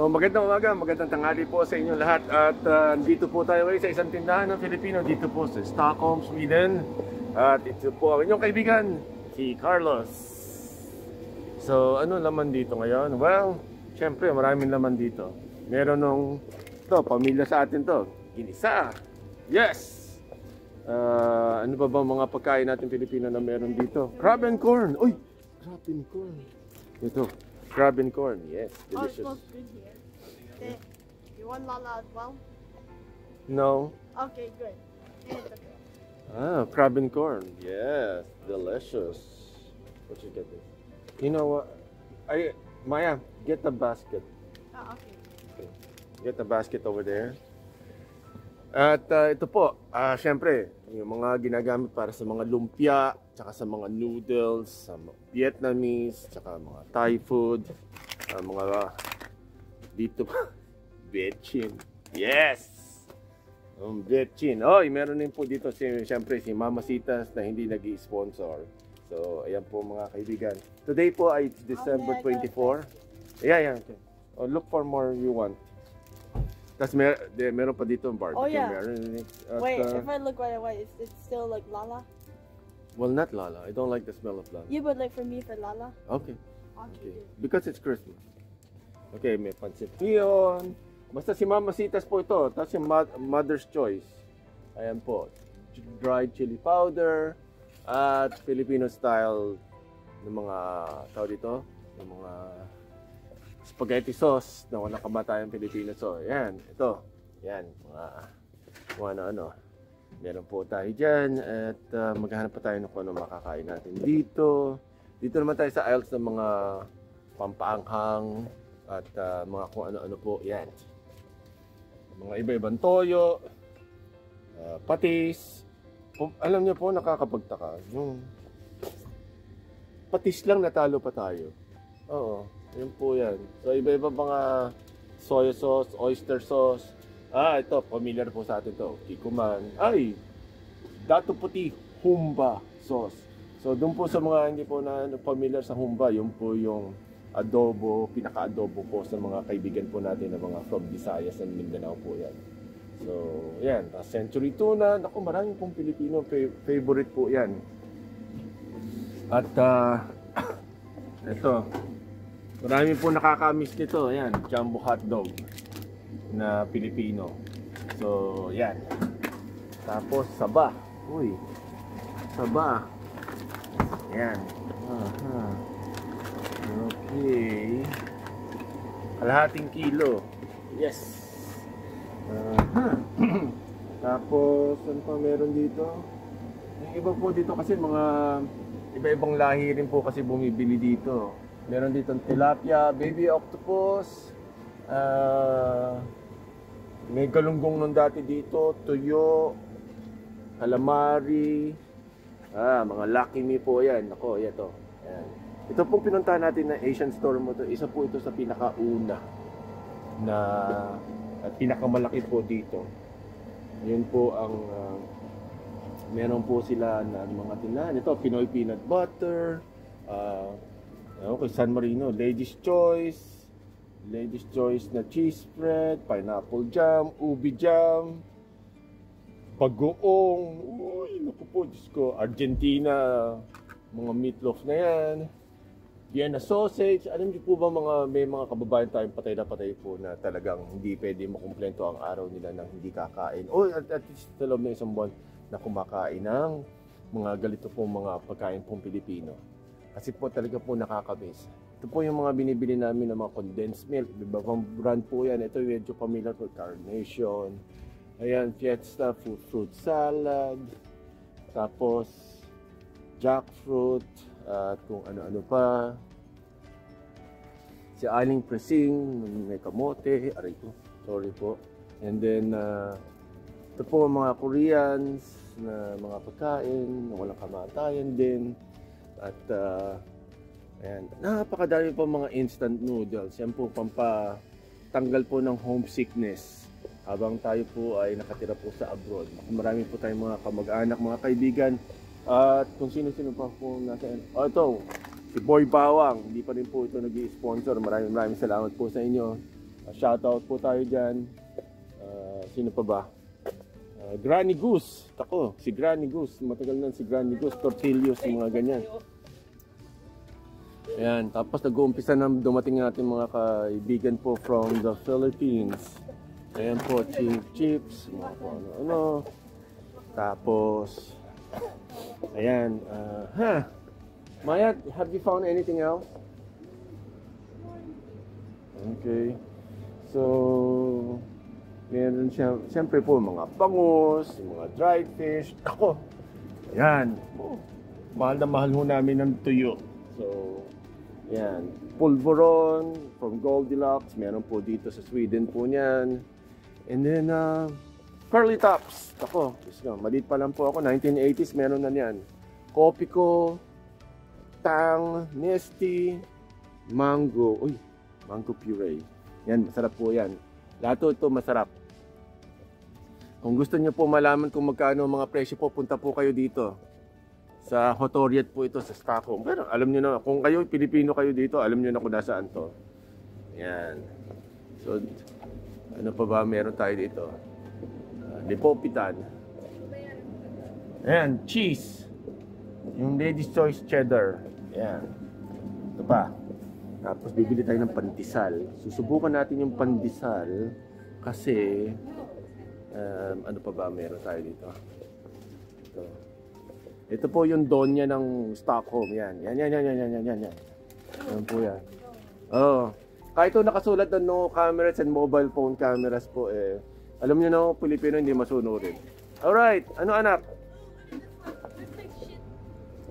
magandang umaga, magandang tanghali po sa inyo lahat. At dito po tayo ngayon sa isang tindahan ng Filipino dito po sa Stockholm, Sweden. At ito po ang inyong kaibigan, si Carlos. So ano laman dito ngayon? Well, syempre maraming laman dito. Meron nung pamilya sa atin to, ginisa. Yes! Ano ba bang mga pagkain natin Pilipino na meron dito? Crab and corn! Uy! Crab and corn! Ito, crab and corn. Yes, delicious. Oh, it smells good here. Okay. You want lala as well? No. Okay, good. And okay. Crab and corn. Yes, delicious. What you get this? You know what? Maya, get the basket. Oh, okay. Okay. Get the basket over there. At ito po, syempre, yung mga ginagamit para sa mga lumpia, tsaka sa mga noodles, sa mga Vietnamese, tsaka mga Thai food, mga dito pa, betchin. Yes! Betchin. Oh, meron din po dito syempre si Mamasitas na hindi nag-i-sponsor. So, ayan po mga kaibigan. Today po ay December 24. Yeah. Okay. Oh, look for more you want. Tapos meron pa dito ang barbecue. Oh, yeah. Wait, At, if I look right away, it's still like lala? well, not lala. I don't like the smell of lala. Yeah, but like for me, for lala? Okay. Okay. Because it's Christmas. Okay, may pancit yun. Basta si Mamasitas po ito. Tapos yung Mother's Choice. Ayan po. Dried chili powder. At Filipino style ng mga tao dito. Ng mga spaghetti sauce na walang kamatayang Pilipino. So, yan. Ito. Yan. Mga ano. Meron po tayo dyan. At maghahanap pa tayo ng kung ano makakain natin dito. Dito naman tayo sa aisles ng mga pampaanghang. At mga kung ano-ano po. Yan. Mga iba-ibang toyo. Patis. Alam niyo po, nakakapagtaka. Yung patis lang natalo pa tayo. Oo. Yun po yan. So, iba-iba mga soy sauce, oyster sauce. Ito, familiar po sa atin to. Kikuman. Dato puti, humba sauce. So, doon po sa mga hindi po na familiar sa humba, yun po yung adobo, pinaka-adobo po sa mga kaibigan po natin na mga from Visayas and Mindanao po yan. So, yan. Century tuna. Naku, maraming pong Pilipino. Favorite po yan. At, ito. Marami po nakakamiss nito. Ayan, jumbo hotdog na Pilipino. So, yan. Tapos, saba. Uy, saba. Ayan. Okay. Kalahating kilo. Yes. Tapos, ano pa meron dito? Yung iba po dito kasi mga iba-ibang lahi rin po kasi bumibili dito. Meron dito tilapia, baby octopus, may galunggong nung dati dito, tuyo, calamari, mga Lucky Me po yan. Ako, ito. Ayan. Ito pong pinuntahan natin na Asian store mo to. Isa po ito sa pinakauna na at pinakamalaki po dito. Yun po ang meron po sila na mga tindahan. Ito, Pinoy peanut butter, okay, San Marino, Ladies Choice na cheese spread, pineapple jam, ubi jam, bagoong, uy, naku po, Diyos ko, Argentina, mga meatloaf na yan, Vienna sausage. Alam niyo po ba may mga kababayan tayong patay na patay po na talagang hindi pwede makumplento ang araw nila nang hindi kakain. O at least sa loob ng isang buwan na kumakain ng mga galito pong mga pagkain pong Pilipino. Kasi po talaga po nakakamiss. Ito po yung mga binibili namin ng mga condensed milk. Iba pang brand po yan. Ito medyo familiar po. Carnation. Ayan, Fiesta, fruit salad. Tapos, jackfruit. At kung ano-ano pa. Si Aling Presing. May kamote. Aray ko. Sorry po. And then, ito po mga Koreans na mga pagkain. Na walang kamatayan din. At ayan, napakadami po mga instant noodles. Yan po pampatanggal po ng homesickness habang tayo po ay nakatira po sa abroad. Marami po tayong mga kamag-anak, mga kaibigan. At kung sino-sino pa po nasa ito, si Boy Bawang. Hindi pa rin po ito nag-i-sponsor. Maraming salamat po sa inyo. Shoutout po tayo dyan. Sino pa ba? Granny Goose. Ako, si Granny Goose. Matagal na si Granny Goose. Tortillos, mga ganyan. Ayan, tapos nag-uumpisa na dumating natin mga kaibigan po from the Philippines. Ayan po, chips, mga po ano. Tapos, ayan, Maya, have you found anything else? Okay. So, meron siya, siyempre po, mga bangus, mga dried fish. Ako, ayan. Mahal na mahal ho namin ng tuyo. So, ayan. Pulveron from Goldilocks. Meron po dito sa Sweden po niyan. And then, curly tops. Ako, maliit pa lang po ako. 1980s, meron na niyan. Kopiko, Tang, Nesty, Mango. Uy, mango puree. Yan, masarap po yan. Lahat ito masarap. Kung gusto niyo po malaman kung magkano mga presyo po, punta po kayo dito. Sa Hotoriet po ito, sa Stockholm. Pero alam niyo na, kung kayo, Pilipino kayo dito, alam niyo na kung nasaan to. Yan. So, ano pa ba meron tayo dito? Lipopitan. Ayan, cheese. Yung Lady's Choice Cheddar. Ayan. Ito pa. Tapos bibili tayo ng pandesal. Susubukan natin yung pandesal kasi ano pa ba meron tayo dito? Ito po yung donya ng Stockholm. Yan. Yan. Yan po yan. Oh. Kahit ito nakasulat na no cameras and mobile phone cameras po alam niyo na Pilipino hindi masunurin. Alright. Ano anak?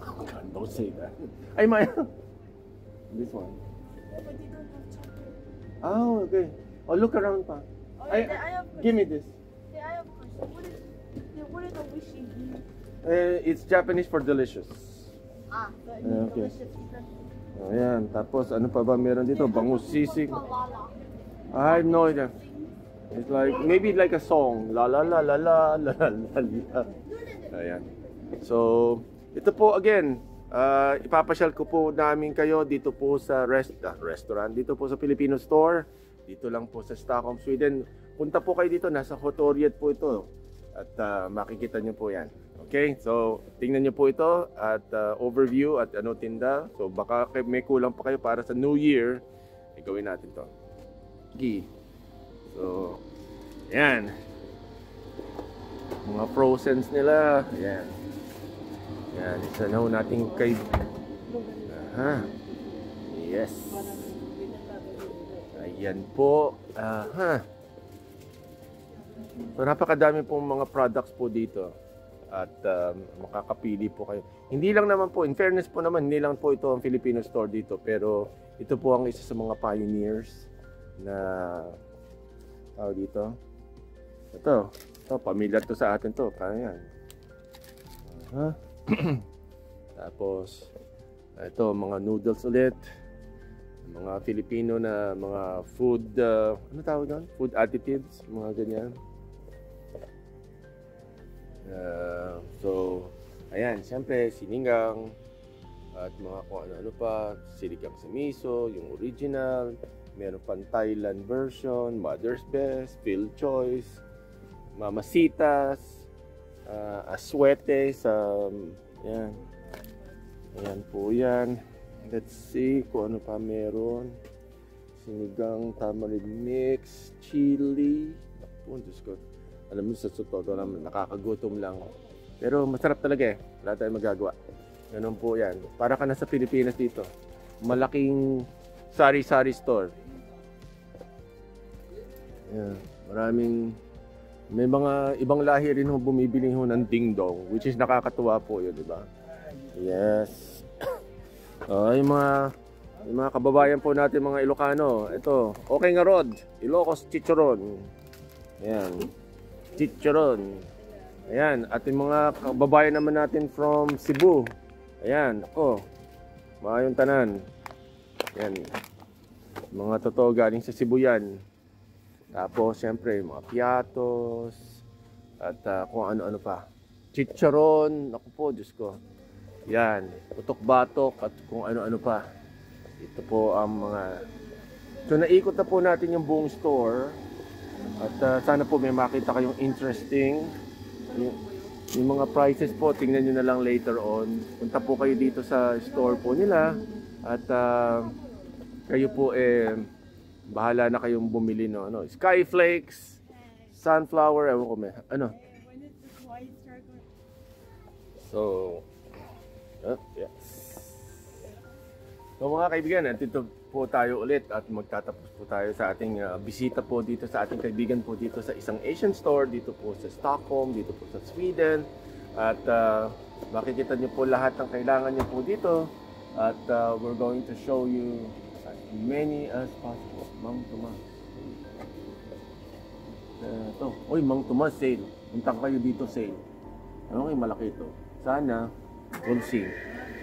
Oh God, don't say that. Ay, Maya. This one. Oh, okay. Oh, look around pa. I have give me this. I have question. What is the wishing? It's Japanese for delicious. Okay. Delicious. Ayan. Tapos, ano pa ba meron dito? Bangus sisig. I have no idea. It's like, maybe like a song. La la la la la la la la. Ayan. So, ito po again. Ipapasyal ko po namin kayo dito po sa restaurant. Dito po sa Filipino store. Dito lang po sa Stockholm, Sweden. Punta po kayo dito. Nasa Hotoriet po ito. At makikita nyo po yan. Okay, so tingnan nyo po ito at overview at ano tinda. So baka may kulang pa kayo para sa New Year. Gawin natin to. Okay. So, yan. Mga frozens nila. Yan. Yan. Isa na ho natin kay... Aha. Yes. Ayan po. Aha. So, napakadami pong mga products po dito. At makakapili po kayo. Hindi lang naman po, in fairness po naman, hindi lang po ito ang Filipino store dito. Pero ito po ang isa sa mga pioneers na dito. Ito, familiar to sa atin to. Kaya yan. Tapos, ito, mga noodles ulit. Mga Filipino na mga food, ano tawag doon? Food additives, mga ganyan. So, ayan, siyempre, sinigang at mga kung ano-ano pa, sinigang sa miso, yung original, meron pang Thailand version, Mother's Best, Phil Choice, Mamasitas, Aswetes, yan. Ayan po yan. Let's see kung ano pa meron. Sinigang, tamarind mix, chili. Oh, Diyos ko. Alam mo, sa totoo naman, nakakagutom lang. Pero masarap talaga Wala tayong magagawa. Ganun po yan. Para ka na sa Pilipinas dito. Malaking sari-sari store. Yan. Maraming... May mga ibang lahi rin ho bumibili ho ng ding-dong. Which is nakakatuwa po yun, di ba? Yes. Yung mga kababayan po natin, mga Ilocano. Ito, okay nga rod. Ilocos Chicharon. Ayan. Chicharon. Ayan. At yung mga kababayan naman natin from Cebu. Ayan. Ako. Maayong tanan. Ayan. Mga totoo galing sa Cebu yan. Tapos, syempre, mga piatos. At kung ano-ano pa. Chicharon. Naku po, Diyos ko. Yan. Putok-batok at kung ano-ano pa. Ito po ang mga So naikot na po natin yung buong store. At sana po may makita kayong interesting. Yung mga prices po, tingnan nyo na lang later on. Punta po kayo dito sa store po nila. At kayo po bahala na kayong bumili no. Ano, Skyflakes, sunflower, ewan ko may. Ano? So, yes. So mga kaibigan, nandito po tayo ulit at magtatapos po tayo sa ating bisita po dito sa ating kaibigan po dito sa isang Asian store dito po sa Stockholm, dito po sa Sweden. At makikita niyo po lahat ng kailangan niyo po dito. At we're going to show you as many as possible. Mang Tomas. Ito. Uy, Mang Tomas sale. Punta kayo dito sale. Ano kayo malaki ito? Sana, we'll see.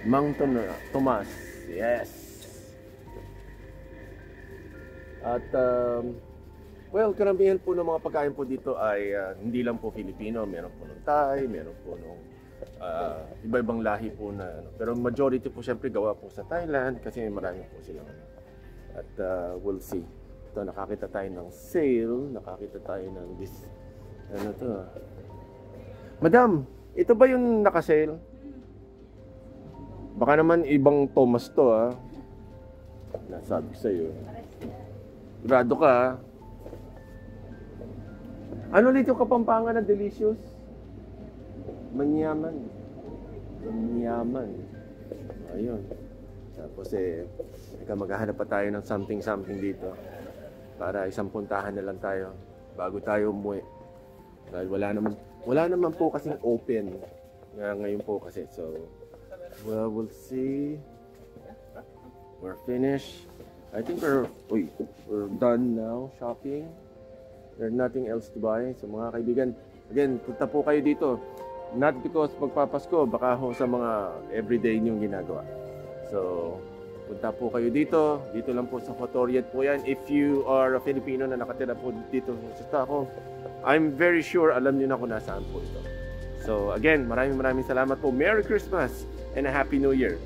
Mang Tomas. Yes. At well, karamihan po ng mga pagkain po dito ay hindi lang po Filipino, meron po ng Thai, meron po ng iba-ibang lahi po na pero majority po syempre gawa po sa Thailand kasi marami po silang at we'll see. Ito, nakakita tayo ng sale, nakakita tayo ng this ano to. Madam, ito ba yung naka-sale? Baka naman ibang Thomas to nasabi sa'yo. Grado ka Ano ulit yung Kapampangan na delicious? Manyaman. Manyaman. Ayun. Tapos maghahanap pa tayo ng something dito. Para isang puntahan na lang tayo bago tayo umuwi. Dahil wala naman po kasing open ngayon po kasi. So, we'll see. We're finished. I think we're done now shopping. There's nothing else to buy. So mga kaibigan, again, punta po kayo dito. Not because magpapasko, baka ho sa mga everyday niyong ginagawa. So, punta po kayo dito. Dito lang po sa Fotoriet po yan. If you are a Filipino na nakatira po dito sa Stockholm, I'm very sure alam niyo na kung nasaan po ito. So again, maraming salamat po. Merry Christmas and a Happy New Year.